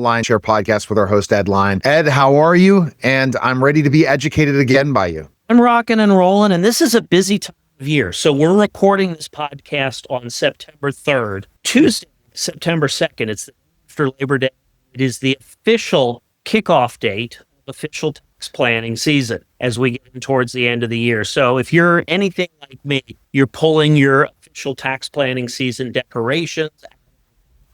LyonShare podcast with our host, Ed Lyon. Ed, how are you? And I'm ready to be educated again by you. I'm rocking and rolling, and this is a busy time of year. So we're recording this podcast on September 3rd, Tuesday, September 2nd. It's after Labor Day. It is the official kickoff date of official tax planning season as we get towards the end of the year. So if you're anything like me, you're pulling your official tax planning season decorations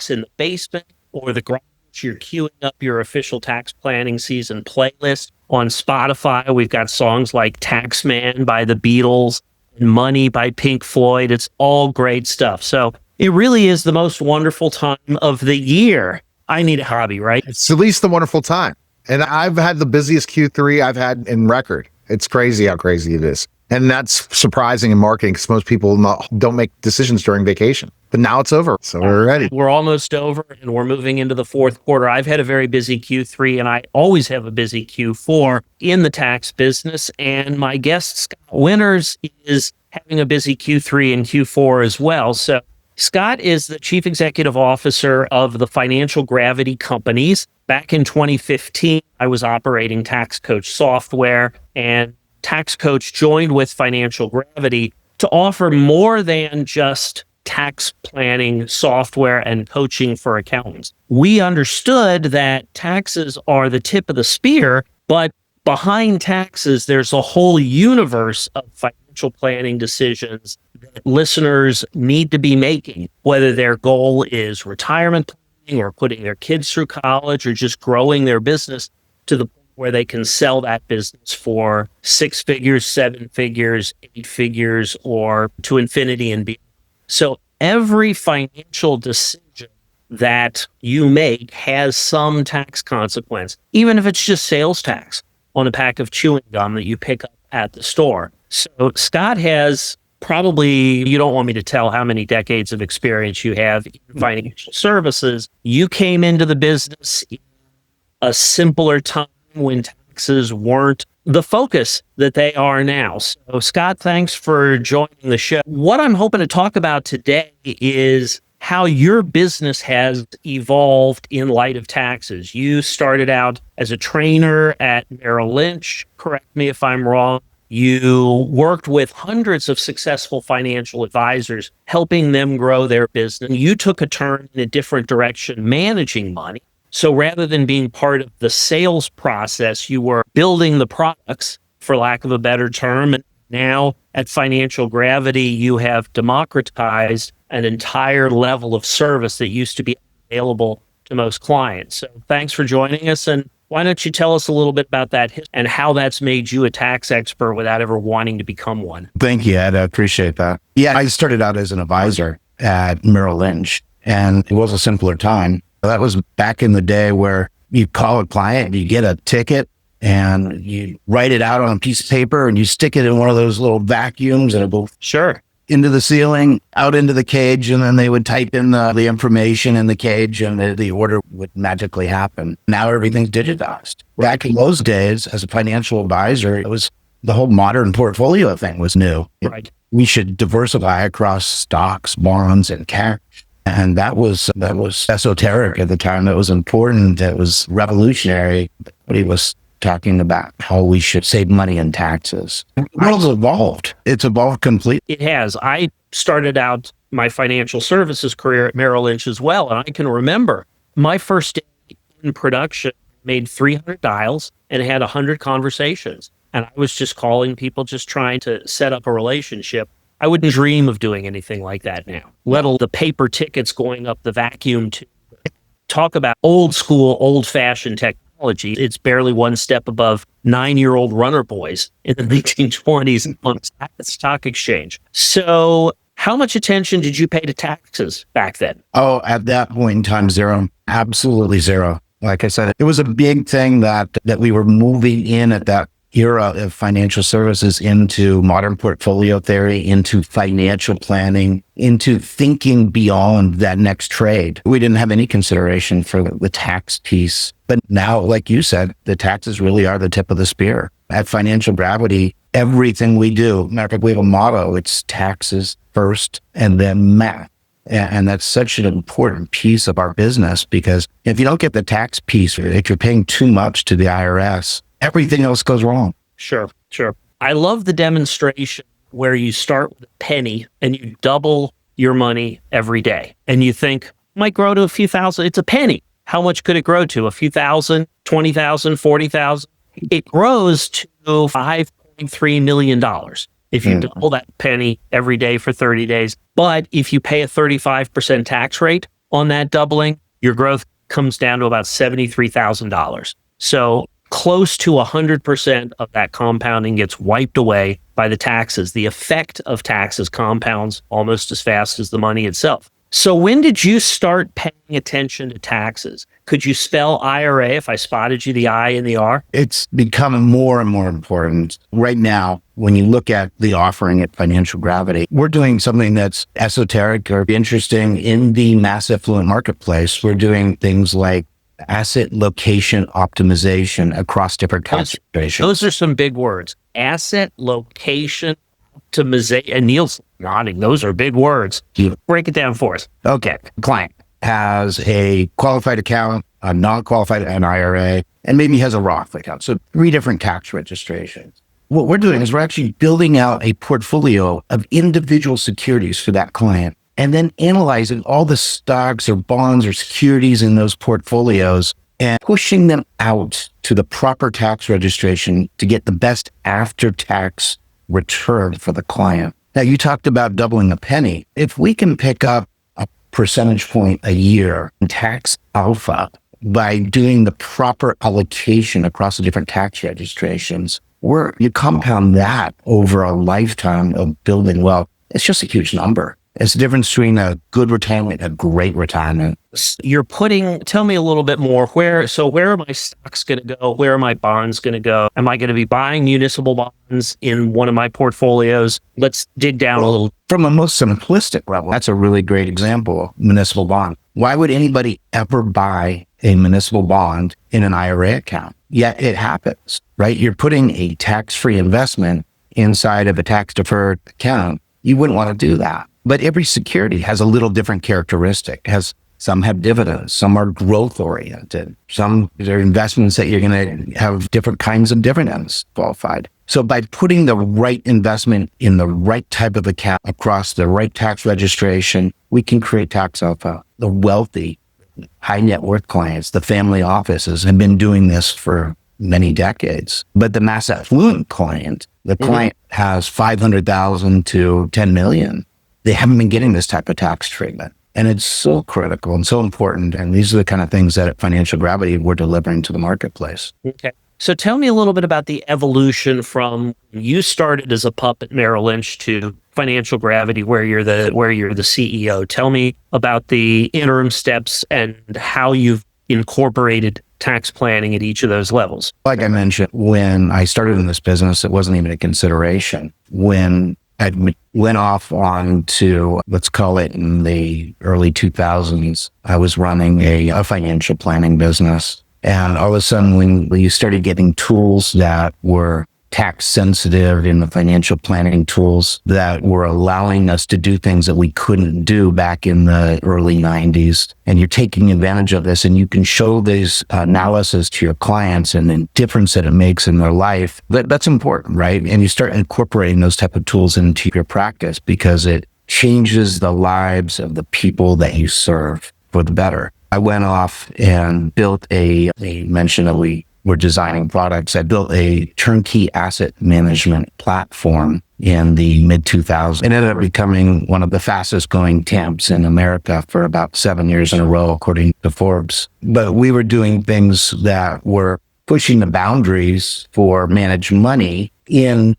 in the basement or the garage. You're queuing up your official tax planning season playlist on Spotify. We've got songs like Taxman by the Beatles and Money by Pink Floyd. It's all great stuff. So it really is the most wonderful time of the year. I need a hobby, right? It's at least a wonderful time. And I've had the busiest Q3 I've had in record. It's crazy how crazy it is. And that's surprising in marketing because most people don't make decisions during vacation. But now it's over, so we're ready. We're almost over, and we're moving into the fourth quarter. I've had a very busy Q3, and I always have a busy Q4 in the tax business. And my guest, Scott Winters, is having a busy Q3 and Q4 as well. So Scott is the Chief Executive Officer of the Financial Gravity Companies. Back in 2015, I was operating Tax Coach software, and Tax Coach joined with Financial Gravity to offer more than just tax planning software and coaching for accountants. We understood that taxes are the tip of the spear, but behind taxes, there's a whole universe of financial planning decisions that listeners need to be making, whether their goal is retirement planning or putting their kids through college or just growing their business to the point where they can sell that business for 6 figures, 7 figures, 8 figures, or to infinity and beyond. So every financial decision that you make has some tax consequence, even if it's just sales tax on a pack of chewing gum that you pick up at the store. So Scott has probably, you don't want me to tell how many decades of experience you have in financial services. You came into the business in a simpler time when taxes weren't the focus that they are now. So Scott, thanks for joining the show. What I'm hoping to talk about today is how your business has evolved in light of taxes. You started out as a trainer at Merrill Lynch, correct me if I'm wrong. You worked with hundreds of successful financial advisors, helping them grow their business. You took a turn in a different direction, managing money. So rather than being part of the sales process, you were building the products, for lack of a better term. And now at Financial Gravity, you have democratized an entire level of service that used to be available to most clients. So thanks for joining us. And why don't you tell us a little bit about that and how that's made you a tax expert without ever wanting to become one? Thank you, Ed. I appreciate that. Yeah, I started out as an advisor at Merrill Lynch, and it was a simpler time. That was back in the day where you call a client, you get a ticket, and you write it out on a piece of paper, and you stick it in one of those little vacuums, and it will into the ceiling, out into the cage, and then they would type in the information in the cage, and the order would magically happen. Now everything's digitized. Back in those days, as a financial advisor, it was the whole modern portfolio thing was new. Right. We should diversify across stocks, bonds, and cash. And that was esoteric at the time. That was important. That was revolutionary. But he was talking about how we should save money in taxes. The world's evolved. It's evolved completely. It has. I started out my financial services career at Merrill Lynch as well. And I can remember my first day in production, made 300 dials and had 100 conversations. And I was just calling people, just trying to set up a relationship. I wouldn't dream of doing anything like that now, let alone the paper tickets going up the vacuum tube. Talk about old school, old fashioned technology. It's barely one step above 9-year-old runner boys in the 1920s on the stock exchange. So how much attention did you pay to taxes back then? Oh, at that point in time, zero. Absolutely zero. Like I said, it was a big thing that we were moving in at that era of financial services into modern portfolio theory, into financial planning, into thinking beyond that next trade. We didn't have any consideration for the tax piece. But now, like you said, the taxes really are the tip of the spear. At Financial Gravity, everything we do, matter of fact, we have a motto, it's taxes first and then math. And that's such an important piece of our business, because if you don't get the tax piece, if you're paying too much to the IRS, everything else goes wrong. Sure. I love the demonstration where you start with a penny and you double your money every day. And you think, might grow to a few thousand. It's a penny. How much could it grow to? A few thousand, 20,000, 40,000? It grows to $5.3 million if you double that penny every day for 30 days. But if you pay a 35% tax rate on that doubling, your growth comes down to about $73,000. So close to 100% of that compounding gets wiped away by the taxes. The effect of taxes compounds almost as fast as the money itself. So when did you start paying attention to taxes? Could you spell IRA if I spotted you the I and the R? It's becoming more and more important. Right now, when you look at the offering at Financial Gravity, we're doing something that's esoteric or interesting in the mass affluent marketplace. We're doing things like asset location optimization across different concentrations. Those are some big words. Asset location optimization. And Neil's nodding. Those are big words. Break it down for us. Okay. Client has a qualified account, a non-qualified, an IRA, and maybe has a Roth account. So 3 different tax registrations. What we're doing is we're actually building out a portfolio of individual securities for that client, and then analyzing all the stocks or bonds or securities in those portfolios and pushing them out to the proper tax registration to get the best after-tax return for the client. Now, you talked about doubling a penny. If we can pick up a percentage point a year in tax alpha by doing the proper allocation across the different tax registrations, you compound that over a lifetime of building wealth. It's just a huge number. It's the difference between a good retirement and a great retirement. Tell me a little bit more. Where are my stocks going to go? Where are my bonds going to go? Am I going to be buying municipal bonds in one of my portfolios? Let's dig down a little. From a most simplistic level, that's a really great example, municipal bond. Why would anybody ever buy a municipal bond in an IRA account? Yet it happens, right? You're putting a tax-free investment inside of a tax-deferred account. You wouldn't want to do that. But every security has a little different characteristic. Some have dividends, some are growth oriented, some are investments that you're going to have different kinds of dividends qualified. So by putting the right investment in the right type of account across the right tax registration, we can create tax alpha. The wealthy, high net worth clients, the family offices have been doing this for many decades. But the mass affluent client, the client has 500,000 to 10 million. They haven't been getting this type of tax treatment. And it's so critical and so important. And these are the kind of things that at Financial Gravity we're delivering to the marketplace. Okay. So tell me a little bit about the evolution from you started as a pup at Merrill Lynch to Financial Gravity, where you're the CEO. Tell me about the interim steps and how you've incorporated tax planning at each of those levels. Like I mentioned, when I started in this business, it wasn't even a consideration. When I went off on to, let's call it in the early 2000s, I was running a financial planning business. And all of a sudden, when you started getting tools that were tax sensitive in the financial planning tools that were allowing us to do things that we couldn't do back in the early 90s. And you're taking advantage of this and you can show these analysis to your clients and the difference that it makes in their life. That's important, right? And you start incorporating those type of tools into your practice because it changes the lives of the people that you serve for the better. I went off and built a mention that we were designing products. I built a turnkey asset management platform in the mid 2000s. It ended up becoming one of the fastest growing TAMPs in America for about 7 years in a row, according to Forbes. But we were doing things that were pushing the boundaries for managed money in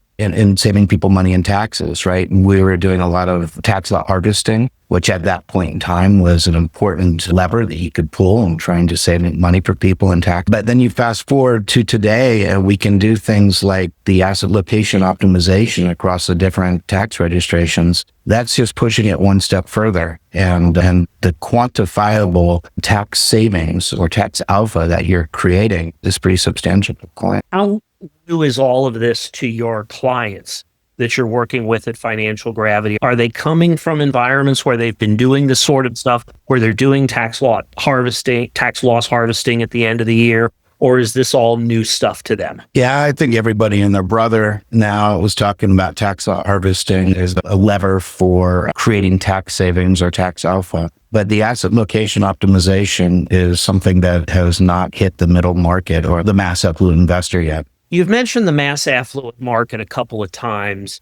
saving people money in taxes, right? And we were doing a lot of tax law harvesting, which at that point in time was an important lever that you could pull in trying to save money for people in tax. But then you fast forward to today, and we can do things like the asset location optimization across the different tax registrations. That's just pushing it one step further. And the quantifiable tax savings or tax alpha that you're creating is pretty substantial for clients. How new is all of this to your clients? that you're working with at Financial Gravity? Are they coming from environments where they've been doing this sort of stuff, where they're doing tax loss harvesting at the end of the year? Or is this all new stuff to them? Yeah, I think everybody and their brother now was talking about tax harvesting as a lever for creating tax savings or tax alpha. But the asset location optimization is something that has not hit the middle market or the mass affluent investor yet. You've mentioned the mass affluent market a couple of times.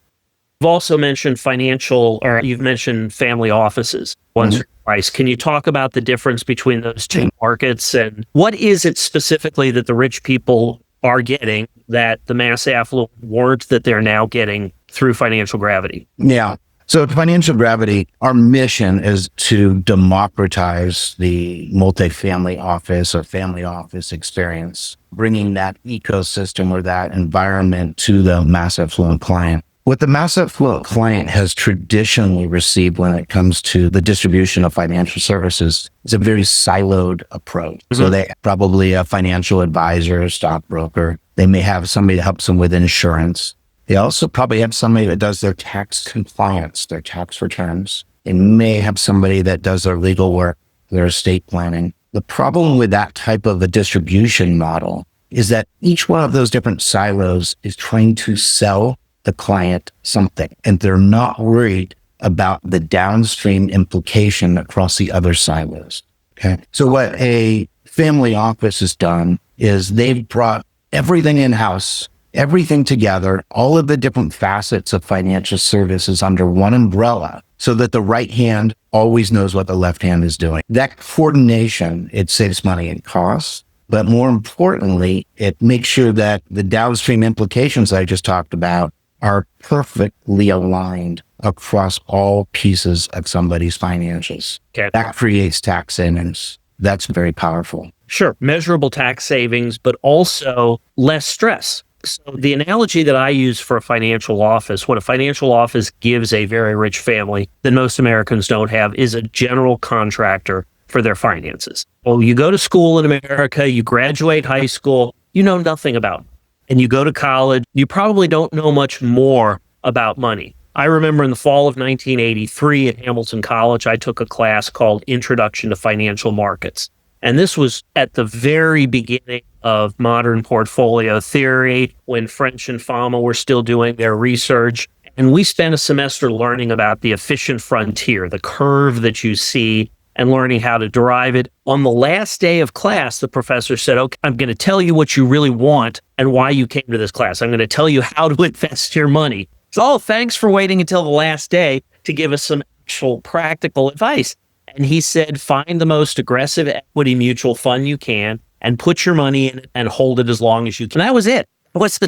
You've also mentioned you've mentioned family offices once or twice. Can you talk about the difference between those two markets, and what is it specifically that the rich people are getting that the mass affluent weren't, that they're now getting through Financial Gravity? Yeah. So at Financial Gravity, our mission is to democratize the multifamily office or family office experience, bringing that ecosystem or that environment to the mass affluent client. What the mass affluent client has traditionally received when it comes to the distribution of financial services is a very siloed approach. Mm-hmm. So they probably a financial advisor, a stockbroker. They may have somebody that helps them with insurance. They also probably have somebody that does their tax compliance, their tax returns. They may have somebody that does their legal work, their estate planning. The problem with that type of a distribution model is that each one of those different silos is trying to sell the client something, and they're not worried about the downstream implication across the other silos. Okay. So what a family office has done is they've brought everything in-house, everything together, all of the different facets of financial services under one umbrella, so that the right hand always knows what the left hand is doing. That coordination, it saves money and costs, but more importantly, it makes sure that the downstream implications I just talked about are perfectly aligned across all pieces of somebody's financials. Okay. That creates tax savings. That's very powerful. Sure. Measurable tax savings, but also less stress. So the analogy that I use for a financial office, what a financial office gives a very rich family that most Americans don't have, is a general contractor for their finances. Well, you go to school in America, you graduate high school, you know nothing about it. And you go to college, you probably don't know much more about money. I remember in the fall of 1983 at Hamilton College, I took a class called Introduction to Financial Markets. And this was at the very beginning of modern portfolio theory, when French and Fama were still doing their research. And we spent a semester learning about the efficient frontier, the curve that you see, and learning how to derive it. On the last day of class, the professor said, okay, I'm going to tell you what you really want and why you came to this class. I'm going to tell you how to invest your money. So, thanks for waiting until the last day to give us some actual practical advice. And he said, find the most aggressive equity mutual fund you can and put your money in it and hold it as long as you can. And that was it.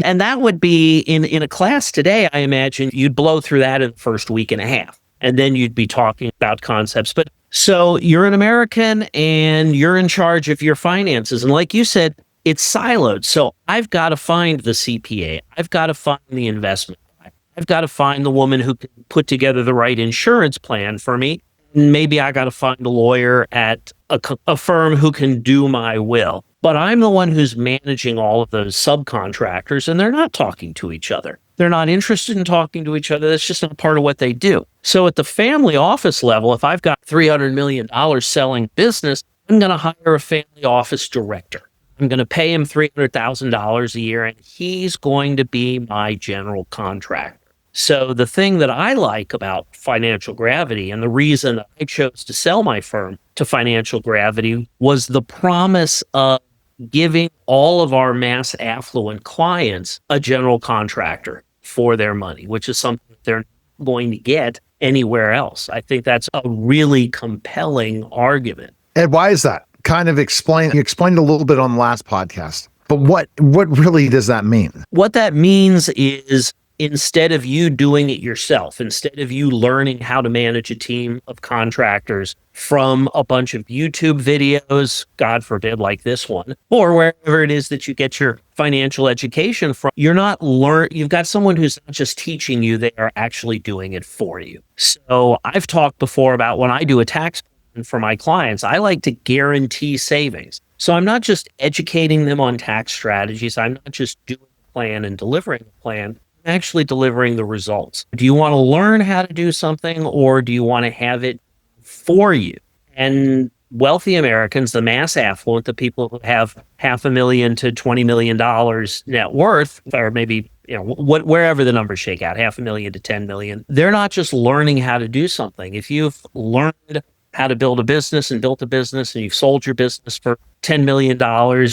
And that would be in a class today, I imagine you'd blow through that in the first week and a half. And then you'd be talking about concepts. But so you're an American and you're in charge of your finances. And like you said, it's siloed. So I've got to find the CPA. I've got to find the investment guy. I've got to find the woman who can put together the right insurance plan for me. And maybe I got to find a lawyer at a firm who can do my will. But I'm the one who's managing all of those subcontractors, and they're not talking to each other. They're not interested in talking to each other. That's just not part of what they do. So at the family office level, if I've got $300 million selling business, I'm going to hire a family office director. I'm going to pay him $300,000 a year, and he's going to be my general contractor. So the thing that I like about Financial Gravity, and the reason I chose to sell my firm to Financial Gravity, was the promise of giving all of our mass affluent clients a general contractor for their money, which is something that they're not going to get anywhere else. I think that's a really compelling argument. And why is that? You explained a little bit on the last podcast, but what really does that mean? What that means is, instead of you doing it yourself, instead of you learning how to manage a team of contractors from a bunch of YouTube videos, God forbid, like this one, or wherever it is that you get your financial education from, you've got someone who's not just teaching you, they are actually doing it for you. So I've talked before about when I do a tax plan for my clients, I like to guarantee savings. So I'm not just educating them on tax strategies. I'm not just doing a plan and delivering a plan. actually delivering the results. Do you want to learn how to do something, or do you want to have it for you? And wealthy Americans, the mass affluent, the people who have $500,000 to $20 million net worth, or maybe, wherever the numbers shake out, $500,000 to $10 million, they're not just learning how to do something. If you've learned how to build a business and built a business and you've sold your business for $10 million,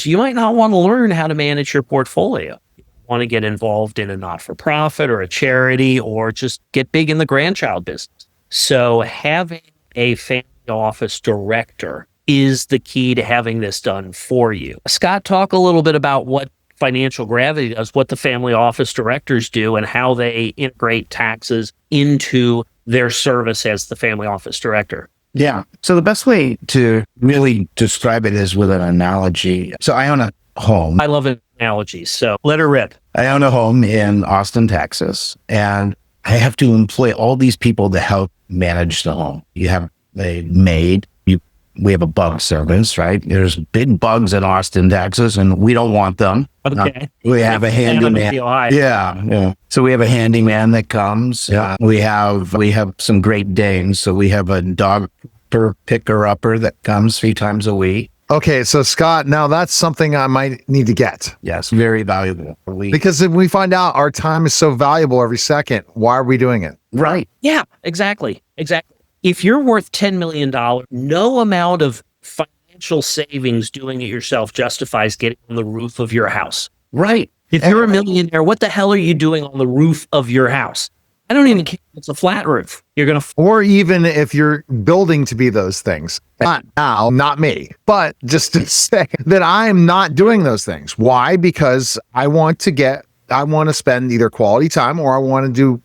you might not want to learn how to manage your portfolio. You want to get involved in a not-for-profit or a charity, or just get big in the grandchild business. So having a family office director is the key to having this done for you. Scott, talk a little bit about what Financial Gravity does, what the family office directors do, and how they integrate taxes into their service as the family office director. Yeah. So the best way to really describe it is with an analogy. So I own a home. I love analogies, so let her rip. I own a home in Austin, Texas, and I have to employ all these people to help manage the home. You have a maid. We have a bug service, right? There's big bugs in Austin, Texas, and we don't want them. Okay. We have a handyman. Yeah. So we have a handyman that comes. We have some Great Danes. So we have a dog picker-upper that comes 3 times a week. Okay, so Scott, now that's something I might need to get. Yes, very valuable. Because if we find out our time is so valuable every second, why are we doing it? Right. Yeah, exactly. If you're worth $10 million, no amount of financial savings doing it yourself justifies getting on the roof of your house. Right. If you're a millionaire, what the hell are you doing on the roof of your house? I don't even care if it's a flat roof. Or even if you're building to be those things. Not now, not me, but just to say that I'm not doing those things. Why? Because I want to spend either quality time, or I want to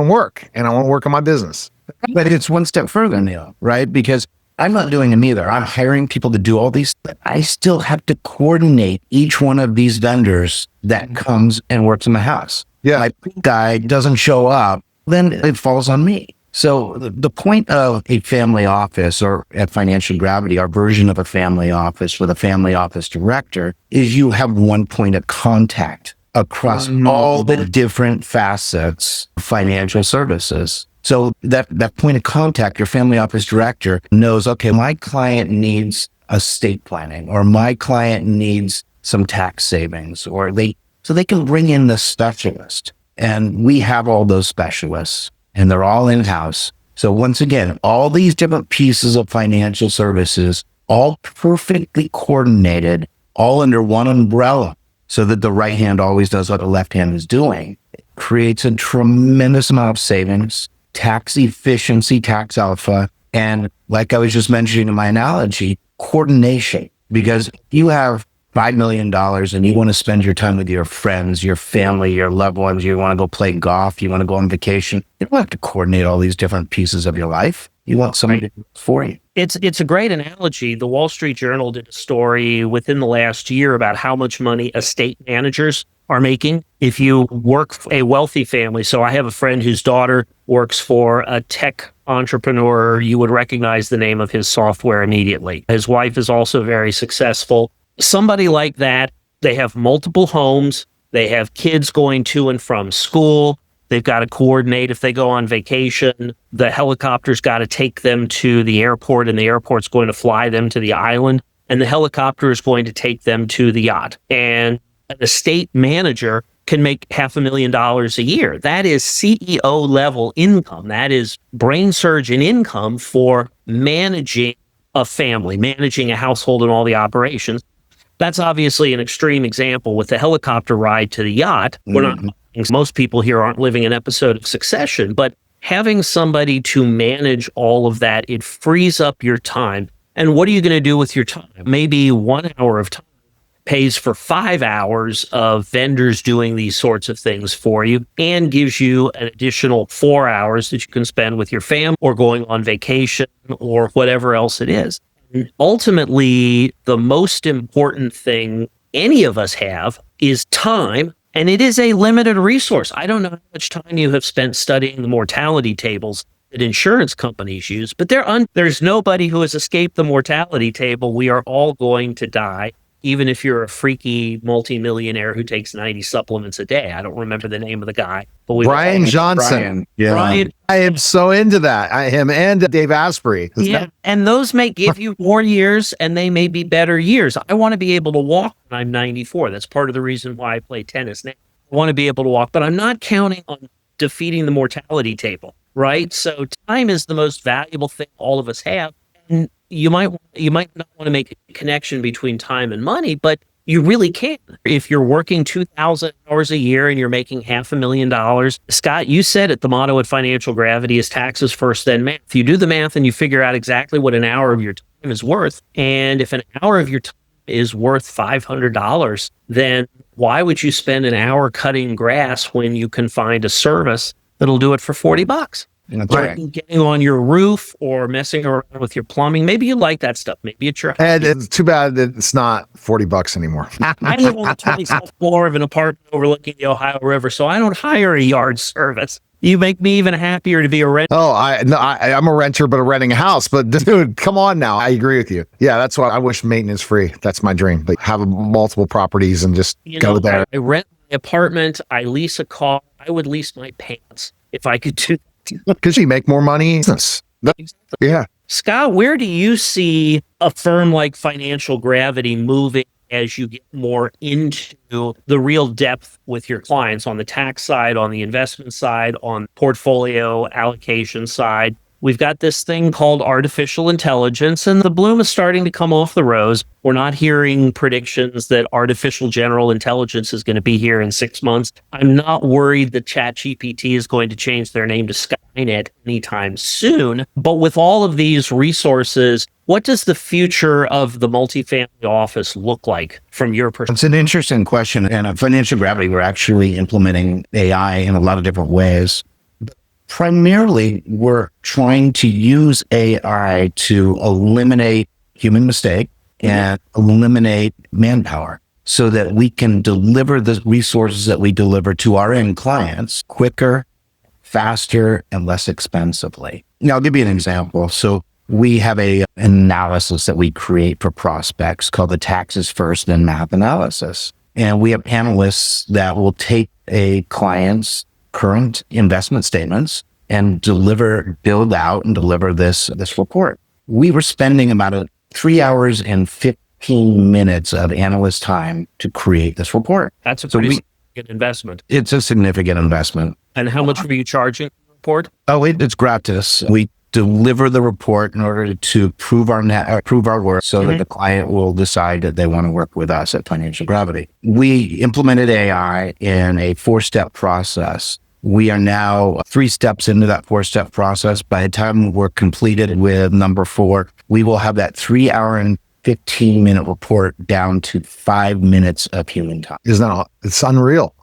work, and I want to work on my business. But it's one step further, Neil, right? Because I'm not doing them either. I'm hiring people to do all these, but I still have to coordinate each one of these vendors that comes and works in my house. Yeah. My guy doesn't show up, then it falls on me. So the point of a family office, or at Financial Gravity, our version of a family office with a family office director, is you have one point of contact across all the different facets of financial services. So that point of contact, your family office director knows, okay, my client needs estate planning, or my client needs some tax savings, so they can bring in the specialist. And we have all those specialists, and they're all in-house. So once again, all these different pieces of financial services, all perfectly coordinated, all under one umbrella, so that the right hand always does what the left hand is doing. It creates a tremendous amount of savings, tax efficiency, tax alpha, and like I was just mentioning in my analogy, coordination. Because you have $5 million and you want to spend your time with your friends, your family, your loved ones, you want to go play golf, you want to go on vacation, you don't have to coordinate all these different pieces of your life. You want somebody to do it for you. It's a great analogy. The Wall Street Journal did a story within the last year about how much money estate managers are making if you work for a wealthy family. So I have a friend whose daughter works for a tech entrepreneur. You would recognize the name of his software immediately. His wife is also very successful. Somebody like that, they have multiple homes. They have kids going to and from school. They've got to coordinate if they go on vacation. The helicopter's got to take them to the airport, and the airport's going to fly them to the island, and the helicopter is going to take them to the yacht. And an estate manager can make $500,000 a year. That is CEO level income. That is brain surgeon income for managing a family, managing a household and all the operations. That's obviously an extreme example with the helicopter ride to the yacht. Most people here aren't living an episode of Succession, but having somebody to manage all of that, it frees up your time. And what are you going to do with your time? Maybe 1 hour of time pays for 5 hours of vendors doing these sorts of things for you, and gives you an additional 4 hours that you can spend with your family or going on vacation or whatever else it is. And ultimately, the most important thing any of us have is time, and it is a limited resource. I don't know how much time you have spent studying the mortality tables that insurance companies use, but there's nobody who has escaped the mortality table. We are all going to die. even if you're a freaky multimillionaire who takes 90 supplements a day. I don't remember the name of the guy, but Brian Johnson. Brian. Yeah. Brian, I am so into that. Him and Dave Asprey. yeah, and those may give you more years, and they may be better years. I want to be able to walk when I'm 94. That's part of the reason why I play tennis now. I want to be able to walk, but I'm not counting on defeating the mortality table, right? So time is the most valuable thing all of us have. And you might not want to make a connection between time and money, but you really can. If you're working 2,000 hours a year and you're making $500,000, Scott, you said it, the motto at Financial Gravity is taxes first, then math. If you do the math and you figure out exactly what an hour of your time is worth, and if an hour of your time is worth $500, then why would you spend an hour cutting grass when you can find a service that'll do it for $40? That's right. Getting on your roof or messing around with your plumbing. Maybe you like that stuff. Maybe it's your And it's too bad that it's not $40 anymore. I live on the 27th floor of an apartment overlooking the Ohio River, so I don't hire a yard service. You make me even happier to be a renter. Oh, I'm a renter, but renting a house. But dude, come on now. I agree with you. Yeah, that's why I wish maintenance free. That's my dream. Like have multiple properties and just go there. I rent my apartment. I lease a car. I would lease my pants if I could do that. Because you make more money. Exactly. Yeah. Scott, where do you see a firm like Financial Gravity moving as you get more into the real depth with your clients on the tax side, on the investment side, on portfolio allocation side? We've got this thing called artificial intelligence, and the bloom is starting to come off the rose. We're not hearing predictions that artificial general intelligence is going to be here in 6 months. I'm not worried that ChatGPT is going to change their name to Skynet anytime soon. But with all of these resources, what does the future of the multifamily office look like from your perspective? It's an interesting question. And at Financial Gravity, we're actually implementing AI in a lot of different ways. Primarily, we're trying to use AI to eliminate human mistake and eliminate manpower so that we can deliver the resources that we deliver to our end clients quicker, faster, and less expensively. Now, I'll give you an example. So we have an analysis that we create for prospects called the taxes first, then math analysis. And we have analysts that will take a client's current investment statements and build out and deliver this report. We were spending about 3 hours and 15 minutes of analyst time to create this report. That's a pretty significant investment. It's a significant investment. And how much were you charging for the report? Oh, it's gratis. We deliver the report in order to prove our work so that the client will decide that they want to work with us at Financial Gravity. We implemented AI in a 4-step process. We are now 3 steps into that 4-step process. By the time we're completed with number 4, we will have that 3 hour and 15-minute report down to 5 minutes of human time. It's unreal.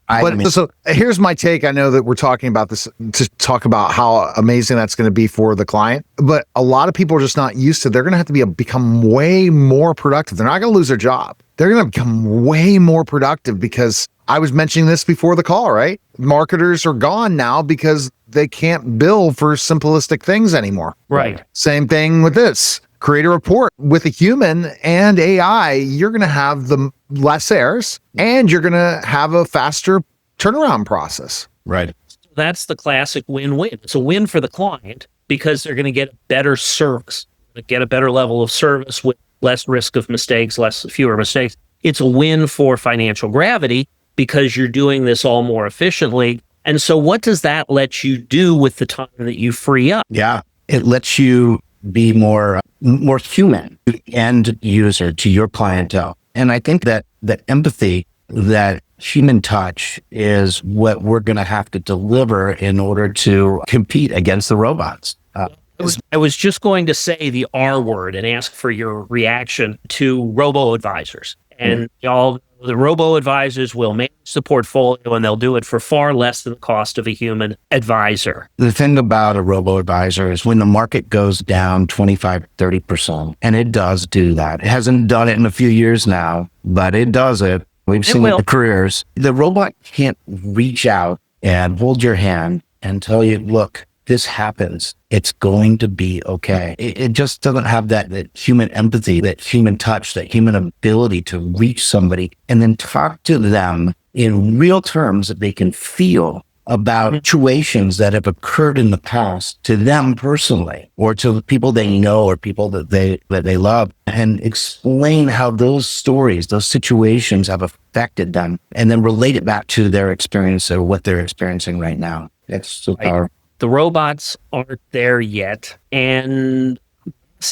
So here's my take. I know that we're talking about this to talk about how amazing that's going to be for the client, but a lot of people are just not used to. They're going to have to become way more productive. They're not going to lose their job. They're going to become way more productive because I was mentioning this before the call, right? Marketers are gone now because they can't bill for simplistic things anymore. Right. Same thing with this. Create a report with a human and AI. You're going to have the less errors and you're going to have a faster turnaround process. Right. That's the classic win-win. It's a win for the client because they're going to get better service, get a better level of service with less risk of mistakes, fewer mistakes. It's a win for Financial Gravity because you're doing this all more efficiently. And so what does that let you do with the time that you free up? Yeah, it lets you be more human end user to your clientele. And I think that empathy, that human touch is what we're going to have to deliver in order to compete against the robots. I was just going to say the R word and ask for your reaction to robo-advisors. And y'all, the robo-advisors will manage the portfolio and they'll do it for far less than the cost of a human advisor. The thing about a robo-advisor is when the market goes down 25, 30%, and it does do that. It hasn't done it in a few years now, but it does it. We've seen it in careers. The robot can't reach out and hold your hand and tell you, look, this happens, it's going to be okay. It just doesn't have that human empathy, that human touch, that human ability to reach somebody and then talk to them in real terms that they can feel about situations that have occurred in the past to them personally, or to the people they know or people that they love, and explain how those stories, those situations have affected them, and then relate it back to their experience or what they're experiencing right now. It's so powerful. The robots aren't there yet, and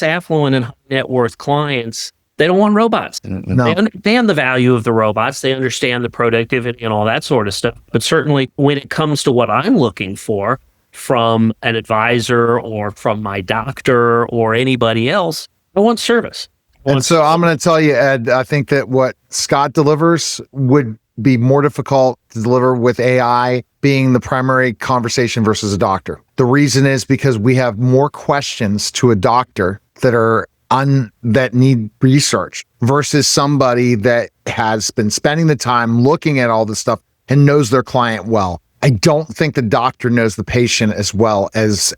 affluent and high net worth clients, they don't want robots. No. They understand the value of the robots. They understand the productivity and all that sort of stuff. But certainly when it comes to what I'm looking for from an advisor or from my doctor or anybody else, I want service. And so I'm going to tell you, Ed, I think that what Scott delivers would be more difficult to deliver with AI being the primary conversation versus a doctor. The reason is because we have more questions to a doctor that need research versus somebody that has been spending the time looking at all this stuff and knows their client well. I don't think the doctor knows the patient as well as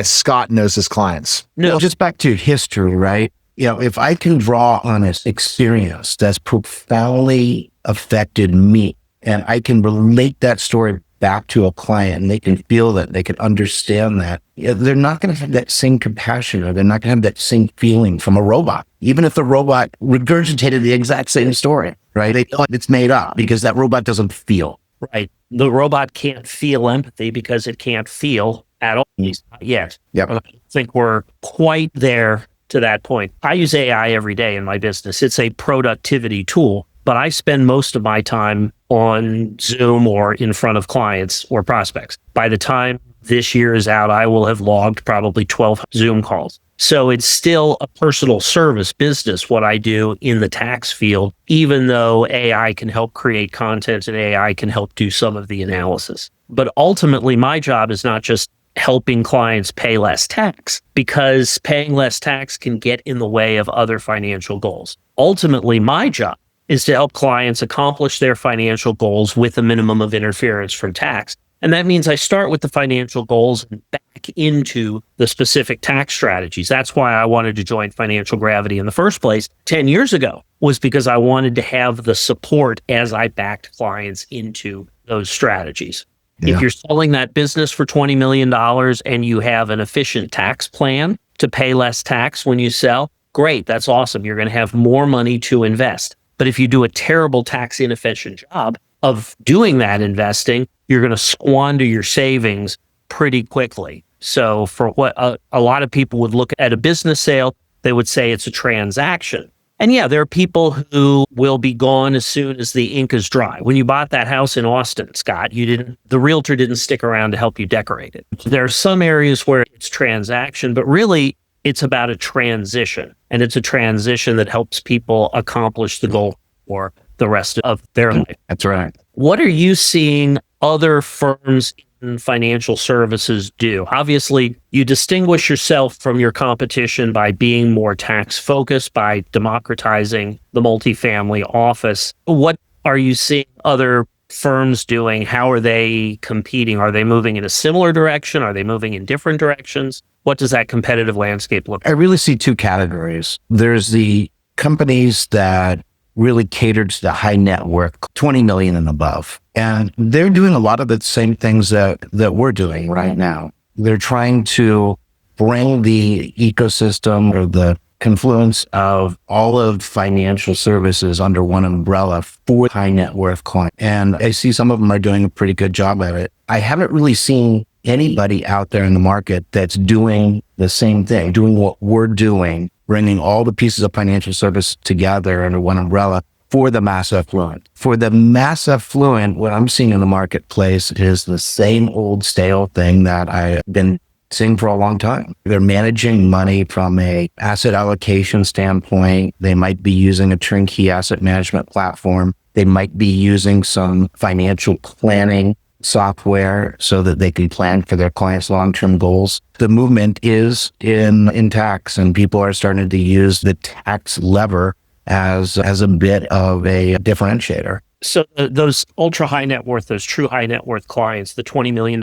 Scott knows his clients. No, Well, just back to history, right? If I can draw on an experience that's profoundly affected me, and I can relate that story back to a client and they can feel that, they can understand that, they're not going to have that same compassion, or they're not going to have that same feeling from a robot. Even if the robot regurgitated the exact same story, right? They know it's made up because that robot doesn't feel. right. The robot can't feel empathy because it can't feel at all. At least not yet. Yep. I think we're quite there to that point. I use AI every day in my business. It's a productivity tool, but I spend most of my time on Zoom or in front of clients or prospects. By the time this year is out, I will have logged probably 12 Zoom calls. So it's still a personal service business, what I do in the tax field, even though AI can help create content and AI can help do some of the analysis. But ultimately, my job is not just helping clients pay less tax, because paying less tax can get in the way of other financial goals. Ultimately, my job is to help clients accomplish their financial goals with a minimum of interference from tax. And that means I start with the financial goals and back into the specific tax strategies. That's why I wanted to join Financial Gravity in the first place 10 years ago, was because I wanted to have the support as I backed clients into those strategies. Yeah. If you're selling that business for $20 million and you have an efficient tax plan to pay less tax when you sell, great, that's awesome. You're going to have more money to invest. But if you do a terrible tax inefficient job of doing that investing, you're going to squander your savings pretty quickly. So for what a lot of people would look at a business sale, they would say it's a transaction. And yeah, there are people who will be gone as soon as the ink is dry. When you bought that house in Austin, Scott, the realtor didn't stick around to help you decorate it. There are some areas where it's transaction, but really it's about a transition. And it's a transition that helps people accomplish the goal for the rest of their life. That's right. What are you seeing other firms in financial services do? Obviously, you distinguish yourself from your competition by being more tax focused, by democratizing the multifamily office. What are you seeing other firms doing? How are they competing? Are they moving in a similar direction? Are they moving in different directions? What does that competitive landscape look I like? really see two categories. There's the companies that really cater to the high net worth, 20 million and above. And they're doing a lot of the same things that we're doing right now. They're trying to bring the ecosystem or the confluence of all of financial services under one umbrella for high net worth clients. And I see some of them are doing a pretty good job at it. I haven't really seen anybody out there in the market that's doing the same thing, doing what we're doing, bringing all the pieces of financial service together under one umbrella for the mass affluent. For the mass affluent, what I'm seeing in the marketplace is the same old stale thing that I've been seeing for a long time. They're managing money from a asset allocation standpoint. They might be using a turnkey asset management platform. They might be using some financial planning software so that they can plan for their clients' long-term goals. The movement is in tax, and people are starting to use the tax lever as a bit of a differentiator. So those ultra high net worth, those true high net worth clients, the $20 million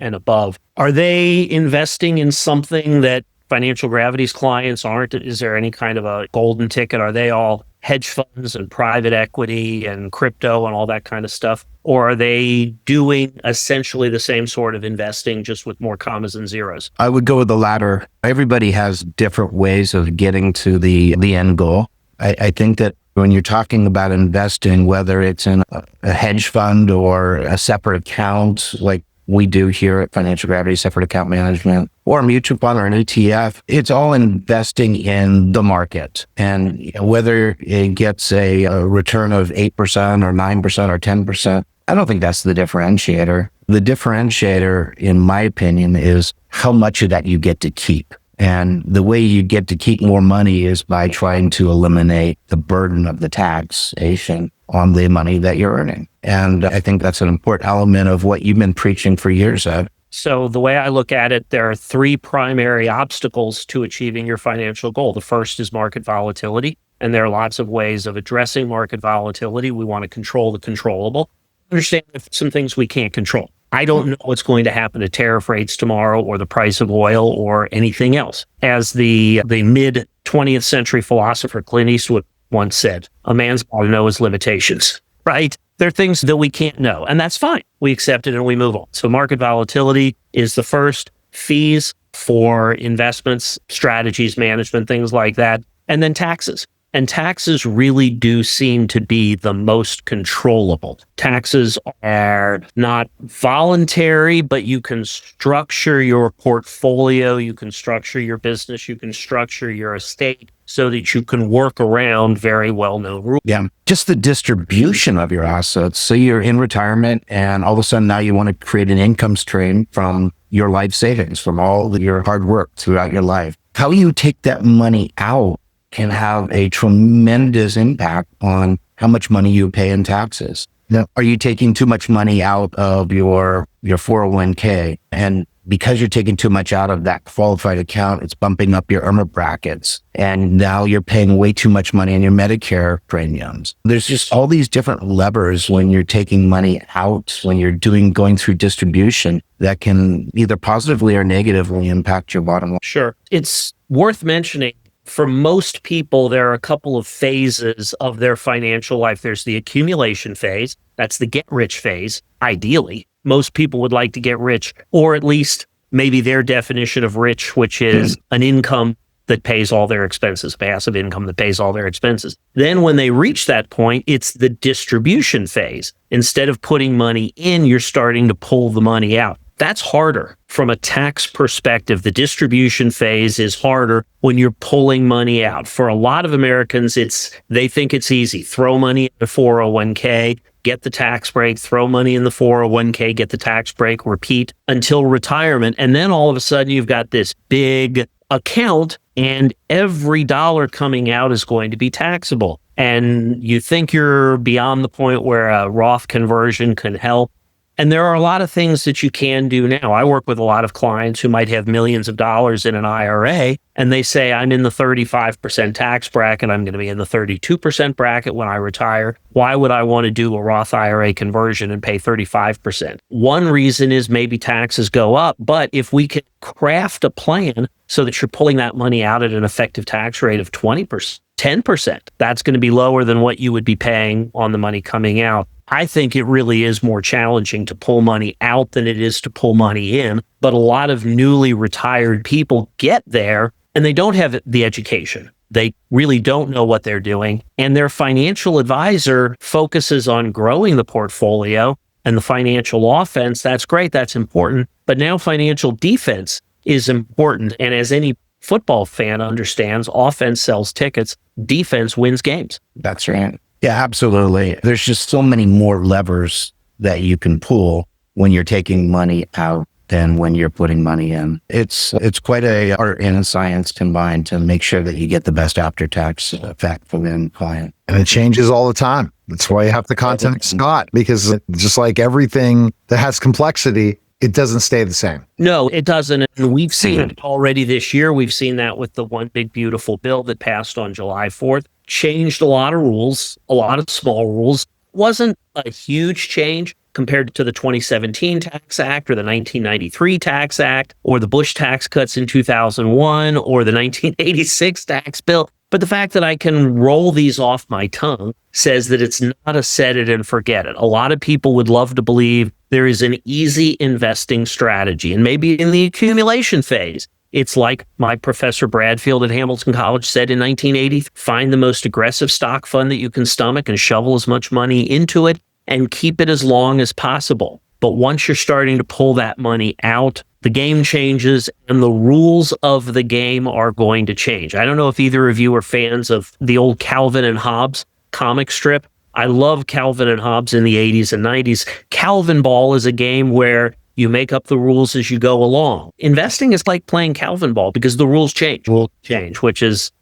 and above, are they investing in something that Financial Gravity's clients aren't? Is there any kind of a golden ticket? Are they all hedge funds and private equity and crypto and all that kind of stuff? Or are they doing essentially the same sort of investing, just with more commas and zeros? I would go with the latter. Everybody has different ways of getting to the end goal. I think that when you're talking about investing, whether it's in a hedge fund or a separate account, like we do here at Financial Gravity, separate account management, or a mutual fund or an ETF, it's all investing in the market. And whether it gets a return of 8% or 9% or 10%, I don't think that's the differentiator. The differentiator, in my opinion, is how much of that you get to keep. And the way you get to keep more money is by trying to eliminate the burden of the taxation on the money that you're earning. And I think that's an important element of what you've been preaching for years, Ed. So the way I look at it, there are three primary obstacles to achieving your financial goal. The first is market volatility. And there are lots of ways of addressing market volatility. We want to control the controllable. Understand some things we can't control. I don't know what's going to happen to tariff rates tomorrow or the price of oil or anything else. As the mid 20th century philosopher Clint Eastwood once said, a man's got to know his limitations, right? There are things that we can't know, and that's fine. We accept it and we move on. So market volatility is the first. Fees for investments, strategies, management, things like that. And then taxes. And taxes really do seem to be the most controllable. Taxes are not voluntary, but you can structure your portfolio, you can structure your business, you can structure your estate so that you can work around very well-known rules. Yeah, just the distribution of your assets. So you're in retirement and all of a sudden now you want to create an income stream from your life savings, from all your hard work throughout your life. How you take that money out can have a tremendous impact on how much money you pay in taxes. Now, are you taking too much money out of your 401k? And because you're taking too much out of that qualified account, it's bumping up your earner brackets. And now you're paying way too much money in your Medicare premiums. There's just all these different levers when you're taking money out, when you're going through distribution that can either positively or negatively impact your bottom line. Sure. It's worth mentioning, for most people, there are a couple of phases of their financial life. There's the accumulation phase. That's the get rich phase. Ideally, most people would like to get rich, or at least maybe their definition of rich, which is an income that pays all their expenses, passive income that pays all their expenses. Then when they reach that point, it's the distribution phase. Instead of putting money in, you're starting to pull the money out. That's harder from a tax perspective. The distribution phase is harder when you're pulling money out. For a lot of Americans, they think it's easy. Throw money in the 401k, get the tax break, throw money in the 401k, get the tax break, repeat until retirement. And then all of a sudden you've got this big account and every dollar coming out is going to be taxable. And you think you're beyond the point where a Roth conversion can help. And there are a lot of things that you can do now. I work with a lot of clients who might have millions of dollars in an IRA, and they say, I'm in the 35% tax bracket. I'm going to be in the 32% bracket when I retire. Why would I want to do a Roth IRA conversion and pay 35%? One reason is maybe taxes go up, but if we can craft a plan so that you're pulling that money out at an effective tax rate of 20%, 10%, that's going to be lower than what you would be paying on the money coming out. I think it really is more challenging to pull money out than it is to pull money in. But a lot of newly retired people get there and they don't have the education. They really don't know what they're doing. And their financial advisor focuses on growing the portfolio and the financial offense. That's great. That's important. But now financial defense is important. And as any football fan understands, offense sells tickets, defense wins games. That's right. Yeah, absolutely. There's just so many more levers that you can pull when you're taking money out than when you're putting money in. It's quite a art and a science combined to make sure that you get the best after-tax effect for the client. And it changes all the time. That's why you have to contact Scott, because just like everything that has complexity, it doesn't stay the same. No, it doesn't. And we've seen it already this year. We've seen that with the One Big Beautiful Bill that passed on July 4th. Changed a lot of rules, a lot of small rules. wasn't a huge change compared to the 2017 Tax Act or the 1993 Tax Act or the Bush tax cuts in 2001 or the 1986 tax bill. But the fact that I can roll these off my tongue says that it's not a set it and forget it. A lot of people would love to believe there is an easy investing strategy, and maybe in the accumulation phase. It's like my professor Bradfield at Hamilton College said in 1980, find the most aggressive stock fund that you can stomach and shovel as much money into it and keep it as long as possible. But once you're starting to pull that money out, the game changes and the rules of the game are going to change. I don't know if either of you are fans of the old Calvin and Hobbes comic strip. I love Calvin and Hobbes in the 80s and 90s. Calvin Ball is a game where you make up the rules as you go along. Investing is like playing Calvin Ball because the rules change,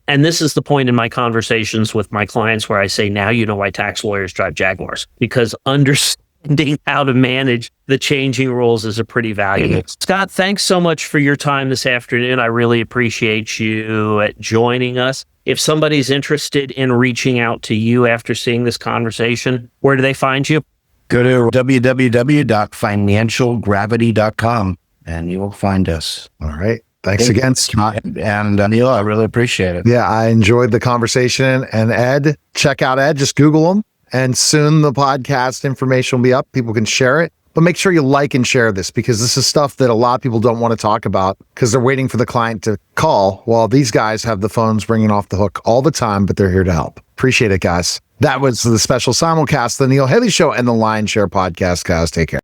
and this is the point in my conversations with my clients where I say, now you know why tax lawyers drive Jaguars, because understanding how to manage the changing rules is a pretty valuable. Scott, thanks so much for your time this afternoon. I really appreciate you joining us. If somebody's interested in reaching out to you after seeing this conversation, where do they find you? Go to www.financialgravity.com and you will find us. All right. Thanks again, Scott. And Neil, I really appreciate it. Yeah, I enjoyed the conversation. And Ed, check out Ed. Just Google him. And soon the podcast information will be up. People can share it. But make sure you like and share this, because this is stuff that a lot of people don't want to talk about because they're waiting for the client to call, while these guys have the phones ringing off the hook all the time, but they're here to help. Appreciate it, guys. That was the special simulcast, the Neil Haley Show and the LyonShare podcast, guys. Take care.